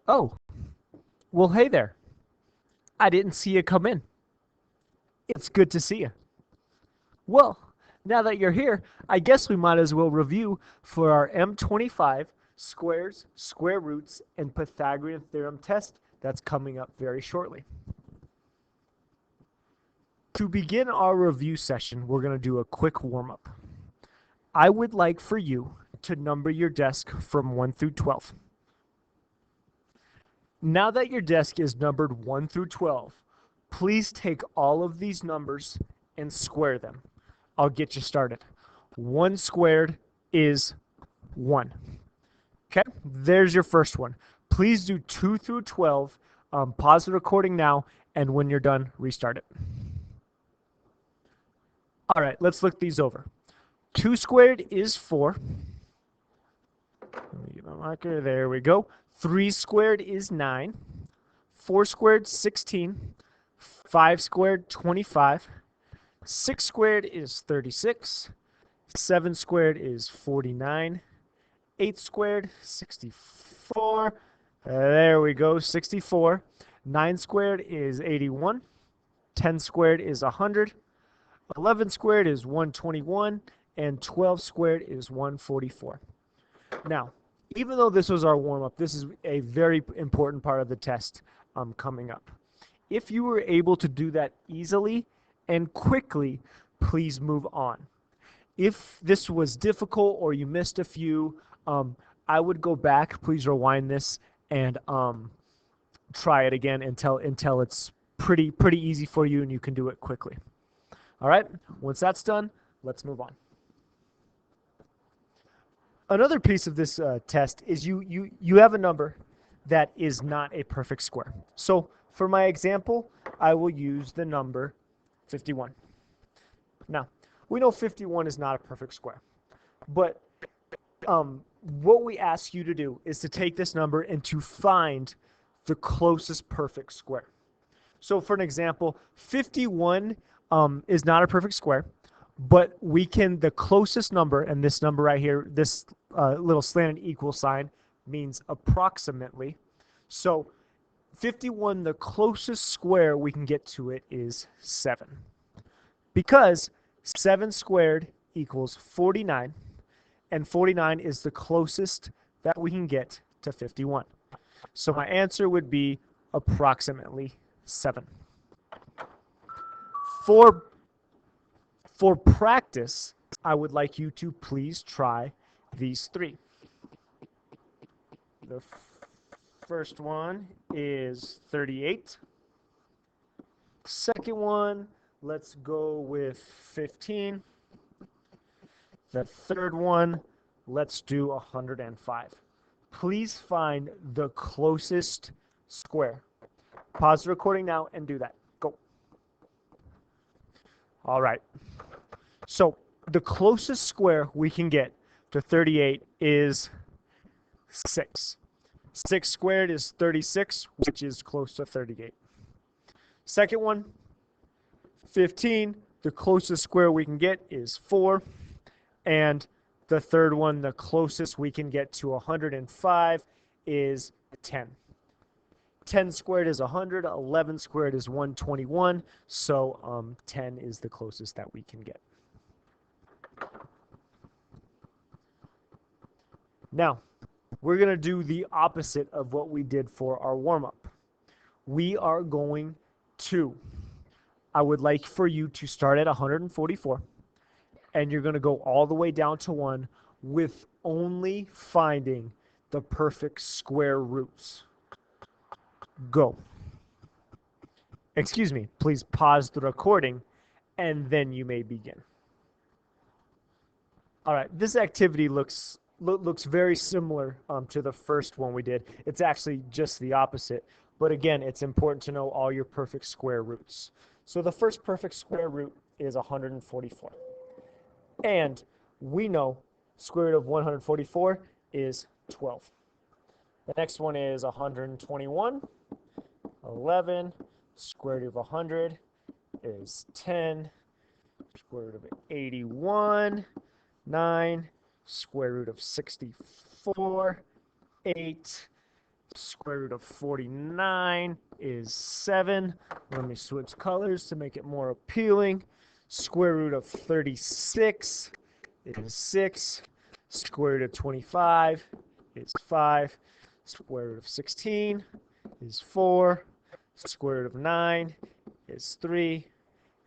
Oh, well, hey there. I didn't see you come in. It's good to see you. Well, now that you're here, I guess we might as well review for our M25 squares, square roots, and Pythagorean theorem test that's coming up very shortly. To begin our review session, we're going to do a quick warm-up. I would like for you to number your desk from 1 through 12. Now that your desk is numbered 1 through 12, please take all of these numbers and square them. I'll get you started. 1 squared is 1. Okay, there's your first one. Please do 2 through 12. Pause the recording now, and when you're done, restart it. All right, let's look these over. 2 squared is 4. Let me get my marker. There we go. 3 squared is 9. 4 squared, 16. 5 squared, 25. 6 squared is 36. 7 squared is 49. 8 squared, 64. There we go, 64. 9 squared is 81. 10 squared is 100. 11 squared is 121. And 12 squared is 144. Now, even though this was our warm-up, this is a very important part of the test coming up. If you were able to do that easily and quickly, please move on. If this was difficult or you missed a few, I would go back. Please rewind this and try it again until it's pretty easy for you and you can do it quickly. All right, once that's done, let's move on. Another piece of this test is you have a number that is not a perfect square. So for my example, I will use the number 51. Now, we know 51 is not a perfect square, but what we ask you to do is to take this number and to find the closest perfect square. So for an example, 51 is not a perfect square, but we can, the closest number, and this number right here, this little slanted equal sign means approximately. So 51, the closest square we can get to it is 7. Because 7 squared equals 49, and 49 is the closest that we can get to 51. So my answer would be approximately 7. For practice, I would like you to please try these 3. The first one is 38. Second one, let's go with 15. The third one, let's do 105. Please find the closest square. Pause the recording now and do that. Go. All right. So the closest square we can get to 38 is 6. 6 squared is 36, which is close to 38. Second one, 15. The closest square we can get is 4. And the third one, the closest we can get to 105 is 10. 10 squared is 100. 11 squared is 121. So 10 is the closest that we can get. Now, we're going to do the opposite of what we did for our warm-up. We are going to, I would like for you to start at 144, and you're going to go all the way down to 1 with only finding the perfect square roots. Go. Excuse me, please pause the recording, and then you may begin. All right, this activity looks very similar to the first one we did. It's actually just the opposite. But again, it's important to know all your perfect square roots. So the first perfect square root is 144. And we know square root of 144 is 12. The next one is 121. 11. Square root of 100 is 10. Square root of 81. 9. Square root of 64, 8, Square root of 49 is 7. Let me switch colors to make it more appealing. Square root of 36 is 6. Square root of 25 is 5. Square root of 16 is 4. Square root of 9 is 3.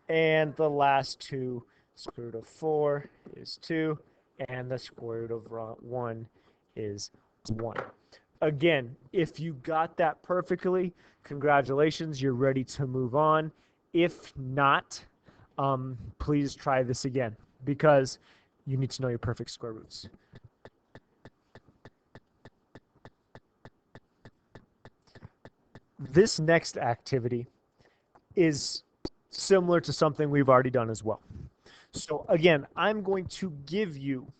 And the last two, square root of 4 is 2. And the square root of 1 is 1. Again, if you got that perfectly, congratulations, you're ready to move on. If not, please try this again because you need to know your perfect square roots. This next activity is similar to something we've already done as well. So again, I'm going to give you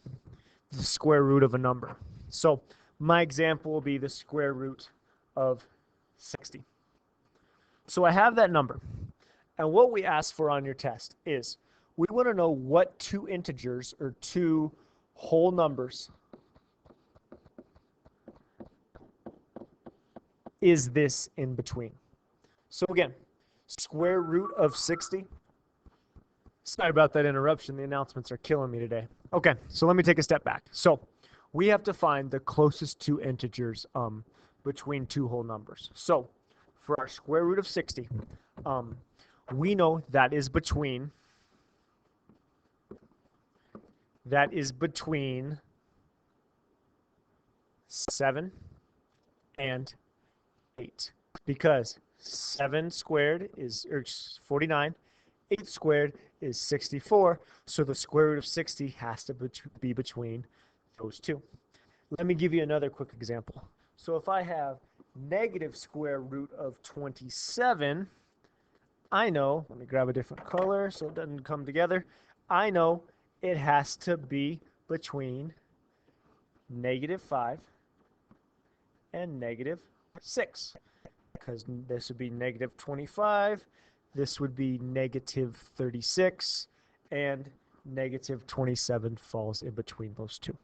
the square root of a number. So my example will be the square root of 60. So I have that number. And what we ask for on your test is we want to know what two integers or two whole numbers is this in between. So again, square root of 60. Sorry about that interruption. The announcements are killing me today. Okay, so let me take a step back. So we have to find the closest two integers between two whole numbers. So for our square root of 60, we know that is between 7 and 8 because 7 squared is 49, 8 squared is 64, so the square root of 60 has to be between those two. Let me give you another quick example. So if I have negative square root of 27, I know, let me grab a different color so it doesn't come together. I know it has to be between negative 5 and negative 6 because this would be negative 25, this would be negative 36, and negative 27 falls in between those two.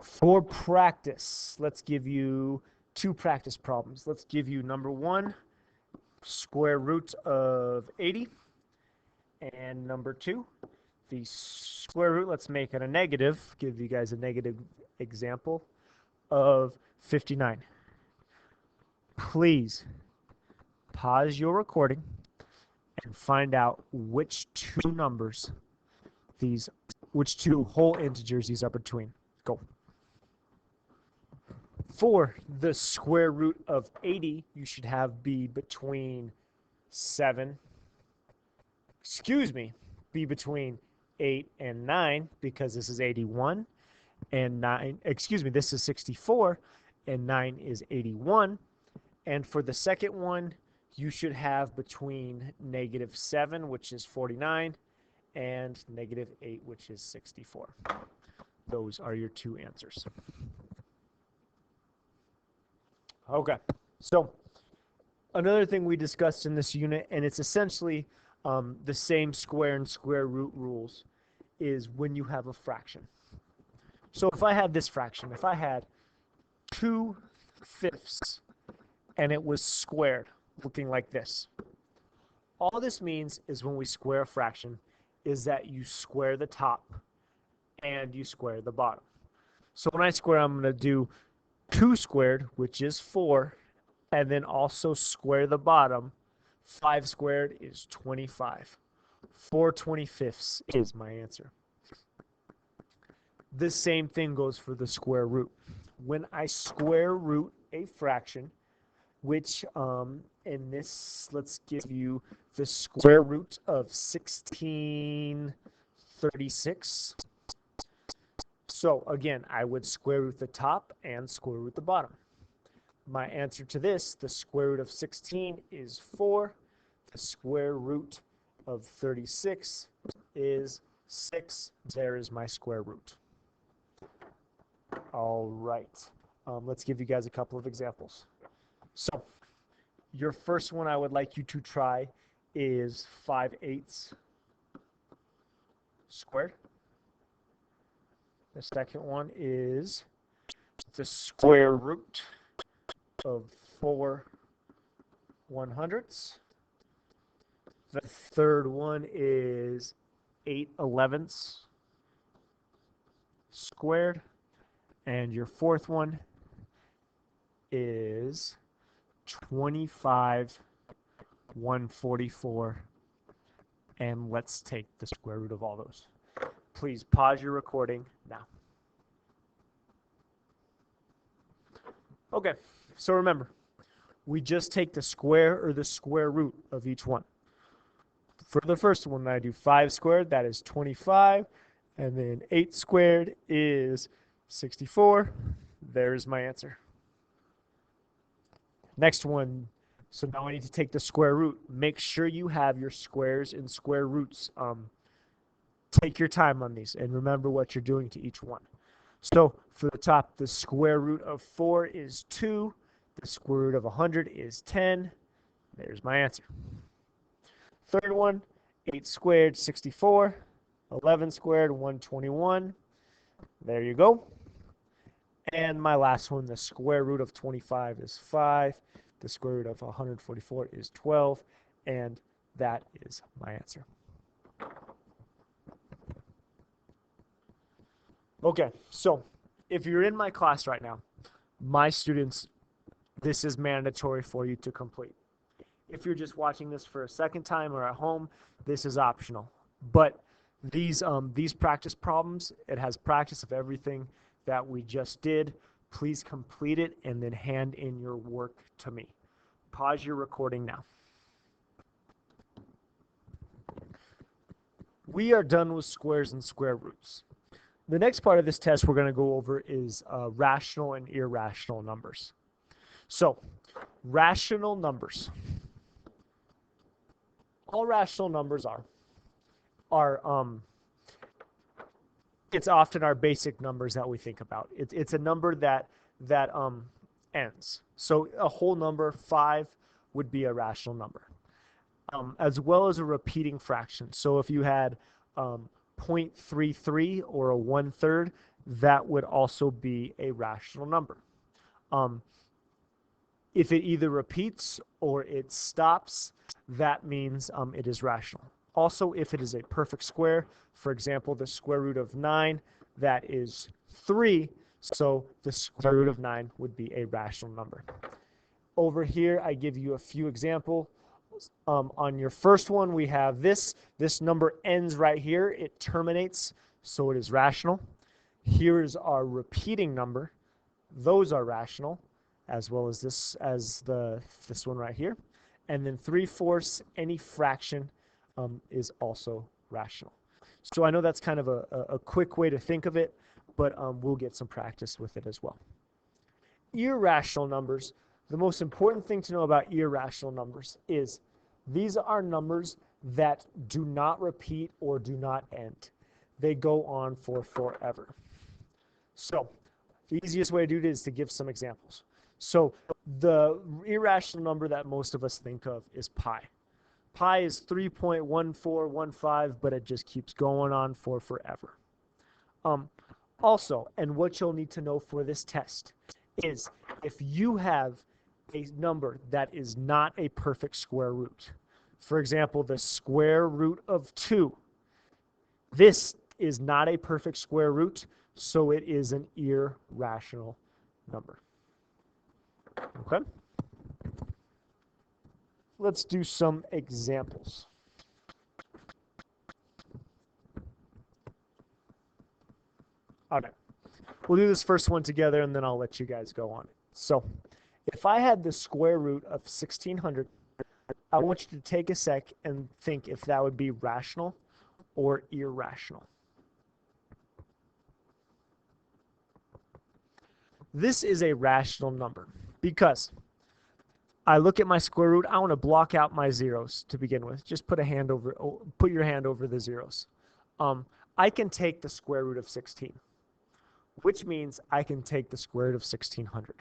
For practice, let's give you two practice problems. Let's give you number 1, square root of 80, and number 2, the square root, let's make it a negative, give you guys a negative example, of 59. Please pause your recording and find out which two numbers which two whole integers these are between. Go. For the square root of 80, you should have be between 8 and 9 because this is 81 and 9, this is 64 and 9 is 81. And for the second one, you should have between negative 7, which is 49, and negative 8, which is 64. Those are your two answers. Okay, so another thing we discussed in this unit, and it's essentially the same square and square root rules, is when you have a fraction. So if I had this fraction, if I had 2/5 and it was squared, looking like this, all this means is when we square a fraction is that you square the top and you square the bottom. So when I square, I'm going to do 2 squared, which is 4, and then also square the bottom. 5 squared is 25. 4/25 is my answer. The same thing goes for the square root. When I square root a fraction, which in this, let's give you the square root of 1636. So again, I would square root the top and square root the bottom. My answer to this, the square root of 16 is 4. The square root of 36 is 6. There is my square root. All right. Let's give you guys a couple of examples. So your first one I would like you to try is 5/8 squared. The second one is the square root of 4/100ths. The third one is 8/11ths squared. And your fourth one is 25/144. And let's take the square root of all those. Please pause your recording now. Okay, so remember, we just take the square or the square root of each one. For the first one, I do 5 squared, that is 25, and then 8 squared is 64. There's my answer. Next one, so now I need to take the square root. Make sure you have your squares and square roots. Take your time on these and remember what you're doing to each one. So for the top, the square root of 4 is 2. The square root of 100 is 10. There's my answer. Third one, 8 squared, 64. 11 squared, 121. There you go. And my last one, the square root of 25 is 5. The square root of 144 is 12. And that is my answer. Okay, so if you're in my class right now, my students, this is mandatory for you to complete. If you're just watching this for a second time or at home, this is optional. But these practice problems, it has practice of everything that we just did. Please complete it and then hand in your work to me. Pause your recording now. We are done with squares and square roots. The next part of this test we're going to go over is rational and irrational numbers. So, rational numbers. All rational numbers are it's often our basic numbers that we think about. It's a number that ends. So a whole number, 5, would be a rational number, as well as a repeating fraction. So if you had 0.33 or a 1/3, that would also be a rational number. If it either repeats or it stops, that means it is rational. Also, if it is a perfect square, for example, the square root of 9, that is 3, so the square root of 9 would be a rational number. Over here, I give you a few examples. On your first one, we have this. This number ends right here. It terminates, so it is rational. Here is our repeating number. Those are rational, as well as this one right here. And then 3/4, any fraction, is also rational. So I know that's kind of a quick way to think of it, but we'll get some practice with it as well. Irrational numbers. The most important thing to know about irrational numbers is these are numbers that do not repeat or do not end. They go on for forever. So the easiest way to do it is to give some examples. So the irrational number that most of us think of is pi. Pi is 3.1415, but it just keeps going on for forever. Also, and what you'll need to know for this test is if you have a number that is not a perfect square root. For example, the square root of 2. This is not a perfect square root, so it is an irrational number. Okay? Let's do some examples. All right. We'll do this first one together, and then I'll let you guys go on it. So, if I had the square root of 1600, I want you to take a sec and think if that would be rational or irrational. This is a rational number because I look at my square root. I want to block out my zeros to begin with. Just put your hand over the zeros. I can take the square root of 16, which means I can take the square root of 1600,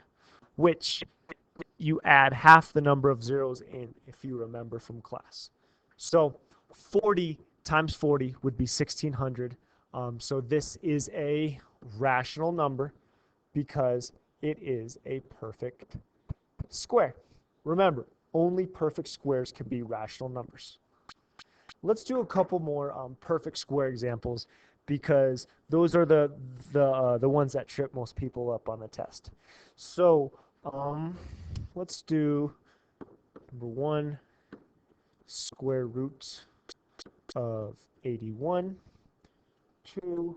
which you add half the number of zeros in if you remember from class. So 40 times 40 would be 1600. So this is a rational number because it is a perfect square. Remember, only perfect squares can be rational numbers. Let's do a couple more perfect square examples because those are the ones that trip most people up on the test. So let's do number 1, square root of 81. 2,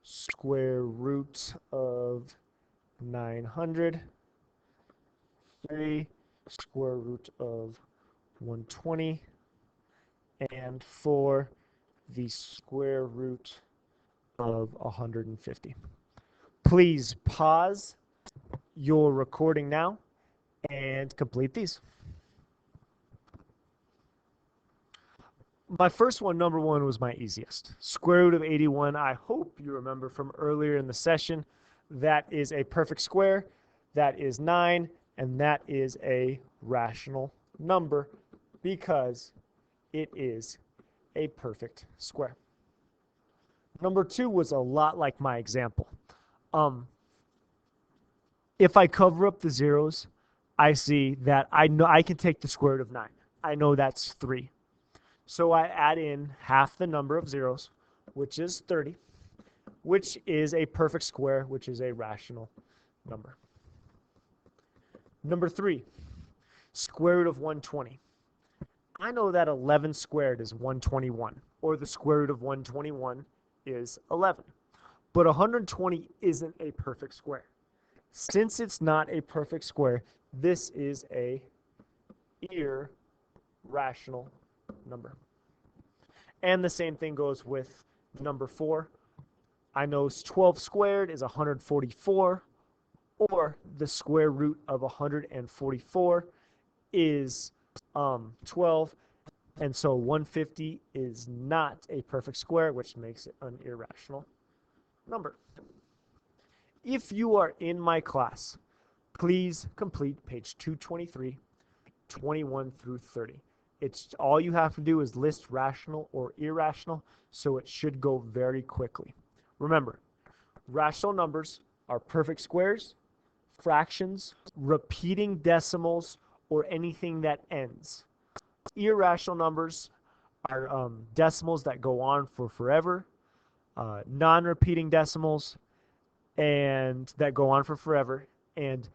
square root of 900. 3, square root of 120. And 4, the square root of 150. Please pause your recording now and complete these. My first one, number 1, was my easiest. Square root of 81, I hope you remember from earlier in the session, that is a perfect square, that is 9, and that is a rational number because it is a perfect square. Number 2 was a lot like my example. If I cover up the zeros, I see that I know I can take the square root of 9. I know that's 3. So I add in half the number of zeros, which is 30, which is a perfect square, which is a rational number. Number 3, square root of 120. I know that 11 squared is 121, or the square root of 121 is 11. But 120 isn't a perfect square. Since it's not a perfect square, this is a irrational number. And the same thing goes with number 4. I know 12 squared is 144, or the square root of 144 is 12, and so 150 is not a perfect square, which makes it an irrational number. If you are in my class, please complete page 223, 21 through 30. It's all you have to do is list rational or irrational, so it should go very quickly. Remember, rational numbers are perfect squares, fractions, repeating decimals, or anything that ends. Irrational numbers are decimals that go on for forever, non-repeating decimals, and that go on for forever, and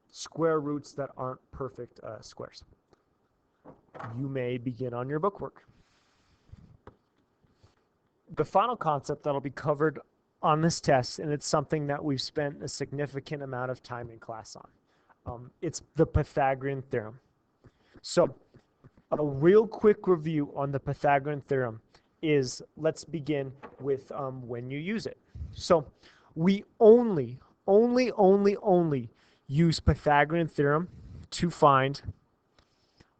square roots that aren't perfect squares. You may begin on your bookwork. The final concept that'll be covered on this test, and it's something that we've spent a significant amount of time in class on. It's the Pythagorean theorem. So a real quick review on the Pythagorean theorem is, let's begin with when you use it. So we only use Pythagorean theorem to find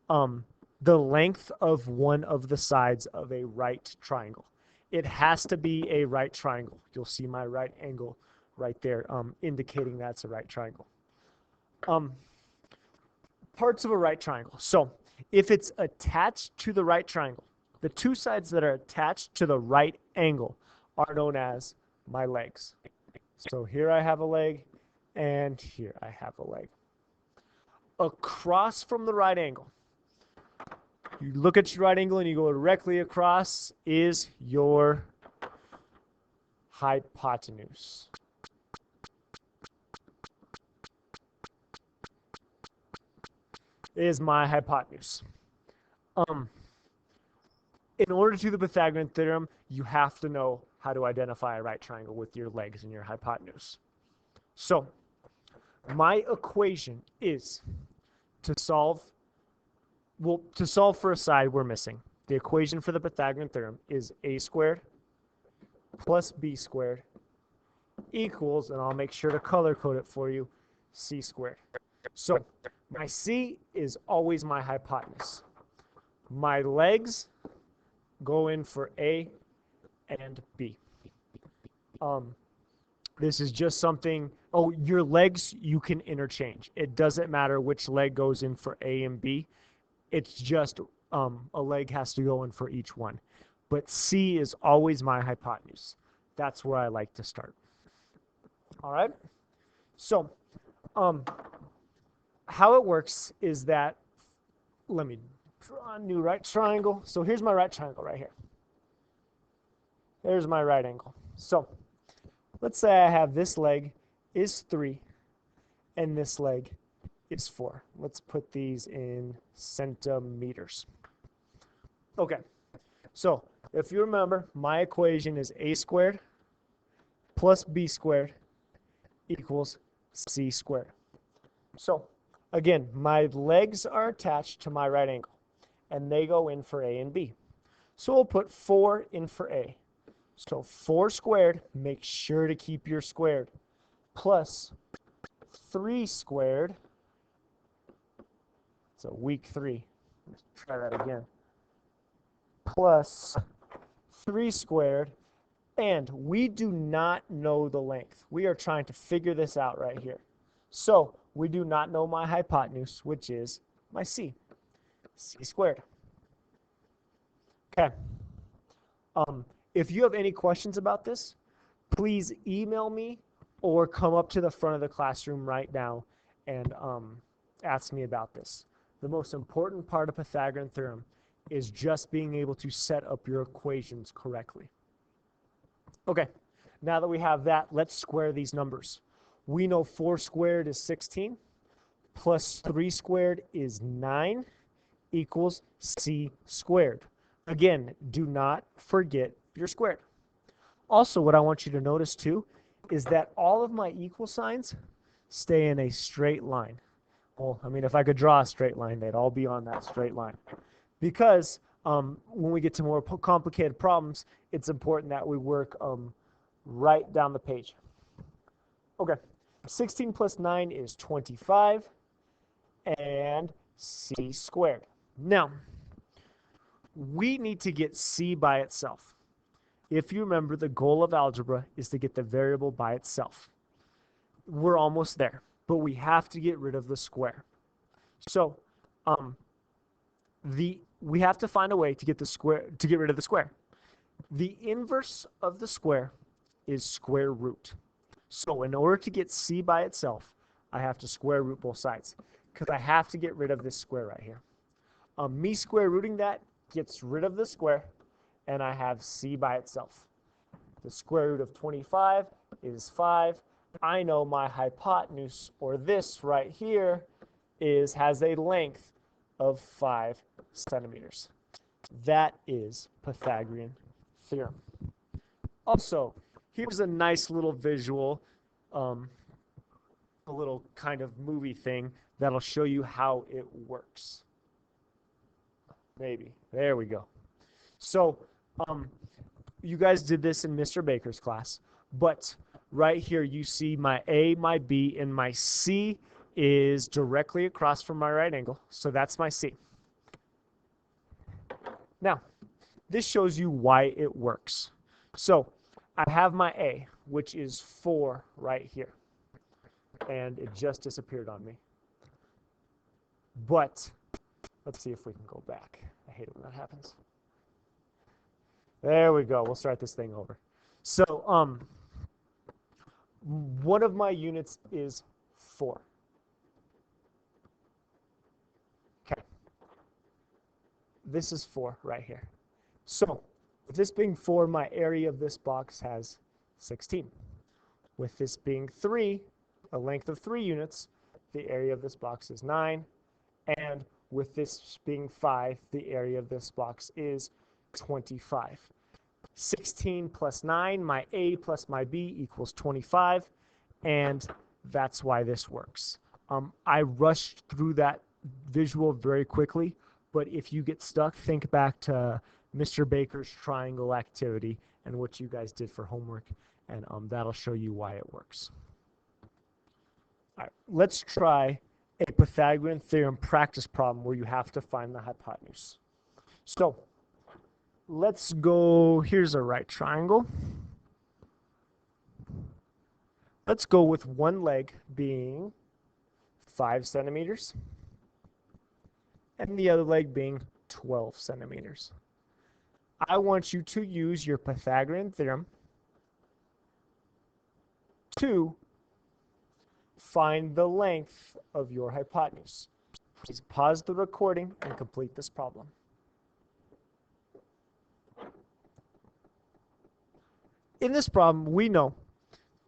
the length of one of the sides of a right triangle. It has to be a right triangle. You'll see my right angle right there indicating that's a right triangle. Parts of a right triangle. So if it's attached to the right triangle, the two sides that are attached to the right angle are known as my legs. So here I have a leg, and here I have a leg. Across from the right angle, you look at your right angle and you go directly across, is your hypotenuse. Is my hypotenuse. In order to do the Pythagorean theorem, you have to know how to identify a right triangle with your legs and your hypotenuse. So my equation is to solve for a side we're missing. The equation for the Pythagorean theorem is a squared plus b squared equals, and I'll make sure to color code it for you, c squared. So my c is always my hypotenuse. My legs go in for a and b. This is just something, your legs you can interchange. It doesn't matter which leg goes in for a and b. It's just a leg has to go in for each one. But c is always my hypotenuse. That's where I like to start. All right? So how it works is that, let me draw a new right triangle. So here's my right triangle right here. There's my right angle. So let's say I have this leg is 3 and this leg is 4. Let's put these in centimeters. Okay, so if you remember, my equation is a squared plus b squared equals c squared. So again, my legs are attached to my right angle, and they go in for a and b. So we'll put 4 in for a. So 4 squared, make sure to keep your squared, plus 3 squared. So weak 3. Let's try that again. Plus 3 squared, and we do not know the length. We are trying to figure this out right here. So we do not know my hypotenuse, which is my c squared. Okay. If you have any questions about this, please email me or come up to the front of the classroom right now and ask me about this. The most important part of Pythagorean theorem is just being able to set up your equations correctly. Okay, now that we have that, let's square these numbers. We know 4 squared is 16, plus 3 squared is 9, equals c squared. Again, do not forget your squared. Also, what I want you to notice too is that all of my equal signs stay in a straight line. Well, I mean, if I could draw a straight line, they'd all be on that straight line. Because when we get to more complicated problems, it's important that we work right down the page. Okay, 16 plus 9 is 25, and c squared. Now, we need to get c by itself. If you remember, the goal of algebra is to get the variable by itself. We're almost there, but we have to get rid of the square. So, we have to find a way to get rid of the square. The inverse of the square is square root. So in order to get c by itself, I have to square root both sides because I have to get rid of this square right here. Me square rooting that gets rid of the square, and I have c by itself. The square root of 25 is 5. I know my hypotenuse, or this right here, has a length of 5 centimeters. That is Pythagorean theorem. Also, here's a nice little visual, a little kind of movie thing that'll show you how it works. Maybe. There we go. So, you guys did this in Mr. Baker's class, but right here you see my A, my B, and my C is directly across from my right angle, so that's my C. Now, this shows you why it works. So, I have my A, which is 4 right here, and it just disappeared on me. But, let's see if we can go back. I hate it when that happens. There we go. We'll start this thing over. So, one of my units is 4. Okay. This is 4 right here. So, with this being 4, my area of this box has 16. With this being 3, a length of 3 units, the area of this box is 9. And with this being 5, the area of this box is 25. 16 plus 9, my A plus my B equals 25, and that's why this works. I rushed through that visual very quickly, but if you get stuck, think back to Mr. Baker's triangle activity and what you guys did for homework, and that'll show you why it works. All right, let's try a Pythagorean theorem practice problem where you have to find the hypotenuse. So, let's go, here's a right triangle. Let's go with one leg being 5 centimeters and the other leg being 12 centimeters. I want you to use your Pythagorean theorem to find the length of your hypotenuse. Please pause the recording and complete this problem. In this problem, we know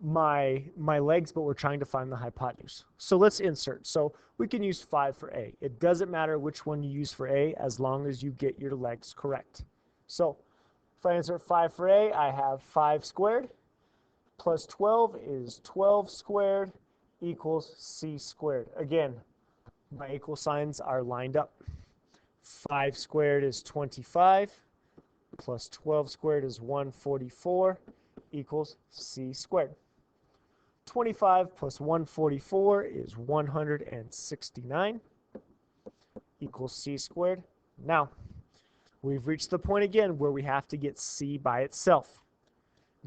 my legs, but we're trying to find the hypotenuse. So let's insert. So we can use 5 for A. It doesn't matter which one you use for A as long as you get your legs correct. So if I insert 5 for A, I have 5 squared plus 12 is 12 squared equals C squared. Again, my equal signs are lined up. 5 squared is 25 plus 12 squared is 144 equals C squared. 25 plus 144 is 169 equals C squared. Now, we've reached the point again where we have to get C by itself.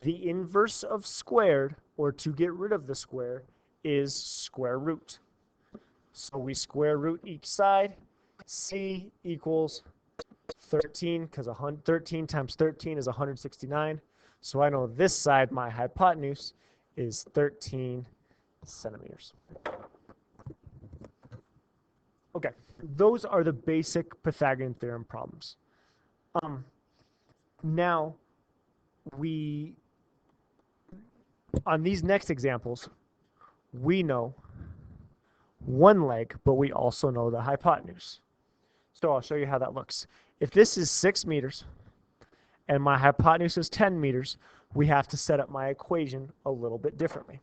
The inverse of squared, or to get rid of the square, is square root. So we square root each side. C equals 13, because 13 times 13 is 169. So I know this side, my hypotenuse, is 13 centimeters. Okay, those are the basic Pythagorean theorem problems. Now, on these next examples, we know one leg, but we also know the hypotenuse. So I'll show you how that looks. If this is 6 meters and my hypotenuse is 10 meters, we have to set up my equation a little bit differently.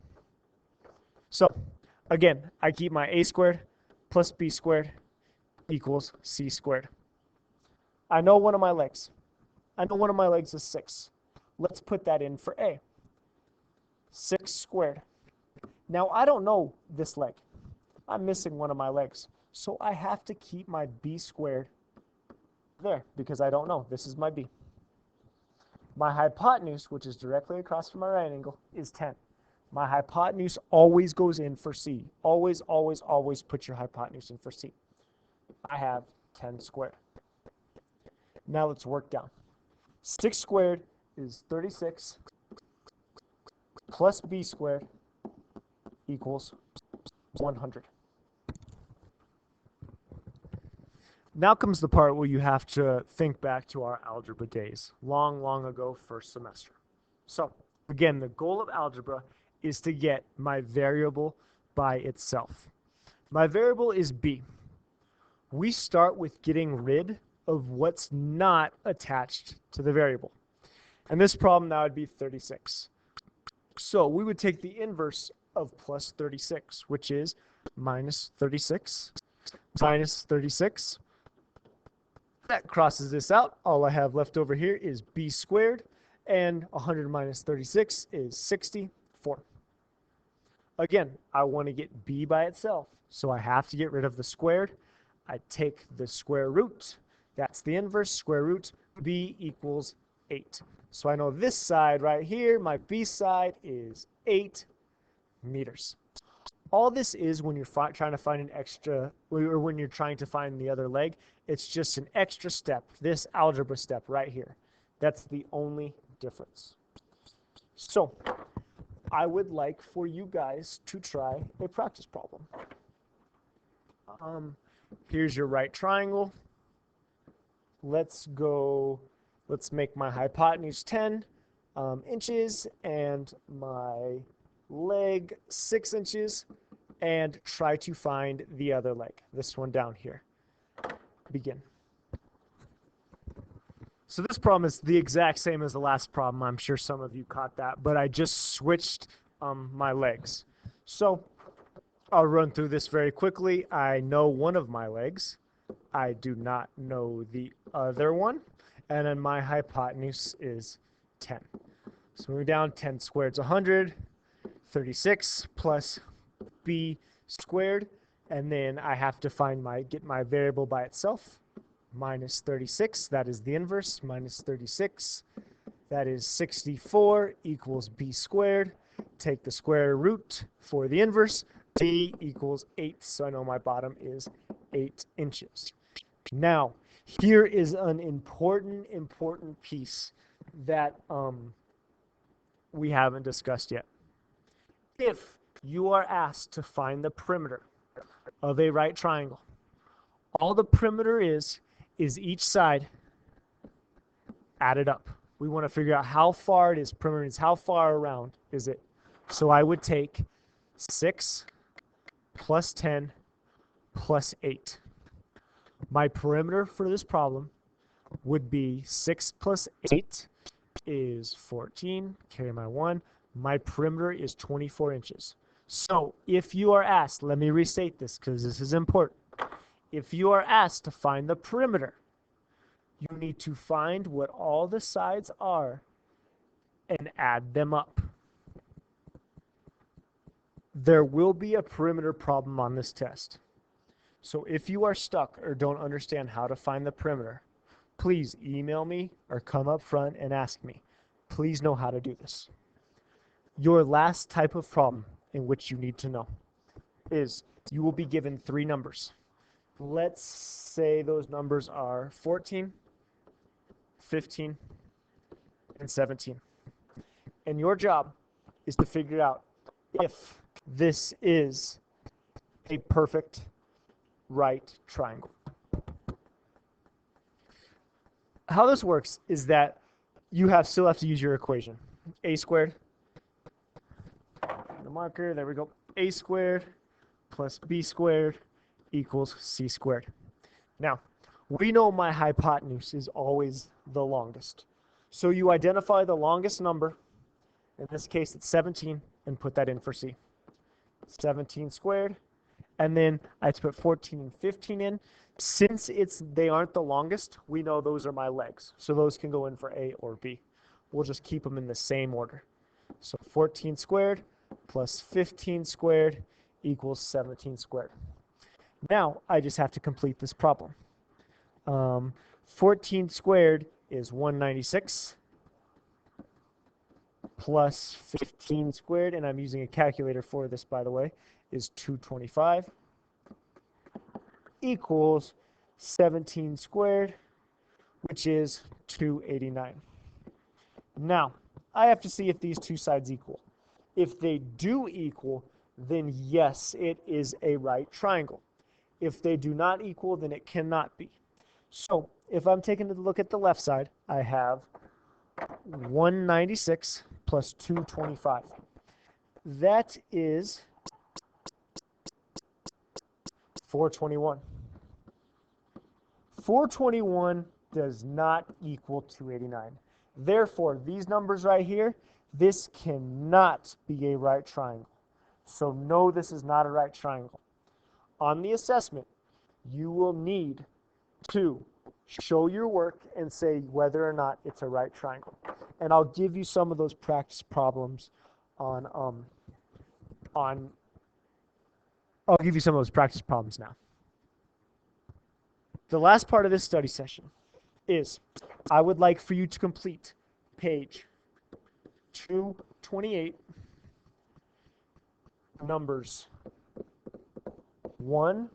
So again, I keep my A squared plus B squared equals C squared. I know one of my legs. I know one of my legs is 6. Let's put that in for A. 6 squared. Now I don't know this leg. I'm missing one of my legs. So I have to keep my B squared there because I don't know. This is my B. My hypotenuse, which is directly across from my right angle, is 10. My hypotenuse always goes in for C. Always, always, always put your hypotenuse in for C. I have 10 squared. Now let's work down. 6 squared is 36 plus B squared equals 100. Now comes the part where you have to think back to our algebra days, long, long ago, first semester. So again, the goal of algebra is to get my variable by itself. My variable is B. We start with getting rid of what's not attached to the variable. And this problem now would be 36. So we would take the inverse of plus 36, which is minus 36 minus 36. That crosses this out. All I have left over here is B squared, and 100 minus 36 is 64. Again, I want to get B by itself, so I have to get rid of the squared. I take the square root. That's the inverse. Square root B equals 8. So I know this side right here, my B side, is 8 meters. All this is when you're trying to find an extra, or when you're trying to find the other leg, it's just an extra step, this algebra step right here. That's the only difference. So I would like for you guys to try a practice problem. Here's your right triangle. Let's make my hypotenuse 10 inches and my leg 6 inches, and try to find the other leg, this one down here. Begin. So this problem is the exact same as the last problem. I'm sure some of you caught that, but I just switched my legs. So I'll run through this very quickly. I know one of my legs. I do not know the other one. And then my hypotenuse is 10. So moving down, 10 squared is 100. 36 plus B squared. And then I have to get my variable by itself. Minus 36, that is the inverse. Minus 36, that is 64 equals B squared. Take the square root for the inverse. B equals 8, so I know my bottom is 8 inches. Now, here is an important piece that we haven't discussed yet. If you are asked to find the perimeter of a right triangle. All the perimeter is each side added up. We want to figure out how far it is. Perimeter is how far around is it. So I would take 6 plus 10 plus 8. My perimeter for this problem would be 6 plus 8 is 14. Carry my 1. My perimeter is 24 inches. So if you are asked, let me restate this because this is important. If you are asked to find the perimeter, you need to find what all the sides are and add them up. There will be a perimeter problem on this test. So if you are stuck or don't understand how to find the perimeter, please email me or come up front and ask me. Please know how to do this. Your last type of problem in which you need to know is you will be given 3 numbers. Let's say those numbers are 14, 15, and 17. And your job is to figure out if this is a perfect right triangle. How this works is that you still have to use your equation. A squared, the marker, there we go. A squared plus B squared equals C squared. Now, we know my hypotenuse is always the longest. So you identify the longest number, in this case it's 17, and put that in for C. 17 squared, and then I have to put 14 and 15 in. Since they aren't the longest, we know those are my legs. So those can go in for A or B. We'll just keep them in the same order. So 14 squared plus 15 squared equals 17 squared. Now I just have to complete this problem. 14 squared is 196 plus 15 squared, and I'm using a calculator for this, by the way, is 225 equals 17 squared, which is 289. Now, I have to see if these two sides equal. If they do equal, then yes, it is a right triangle. If they do not equal, then it cannot be. So, if I'm taking a look at the left side, I have 196 plus 225. That is 421. 421 does not equal 289. Therefore, these numbers right here, this cannot be a right triangle. So no, this is not a right triangle. On the assessment, you will need to show your work and say whether or not it's a right triangle. And I'll give you some of those practice problems I'll give you some of those practice problems now. The last part of this study session is I would like for you to complete page 228, numbers 1,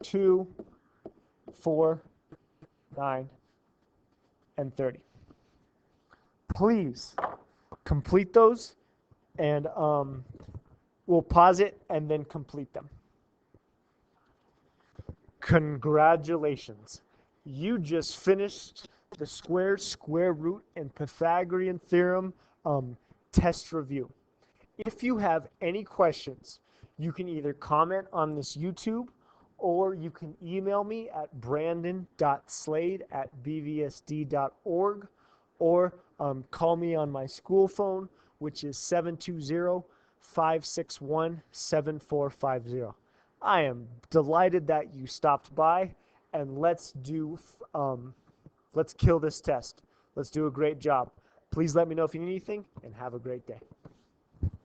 2, 4, 9, and 30. Please complete those, and we'll pause it and then complete them. Congratulations. You just finished the square root, and Pythagorean theorem test review. If you have any questions, you can either comment on this YouTube or you can email me at brandon.slade@bvsd.org or call me on my school phone, which is 720-561-7450. I am delighted that you stopped by, and let's kill this test. Let's do a great job. Please let me know if you need anything, and have a great day.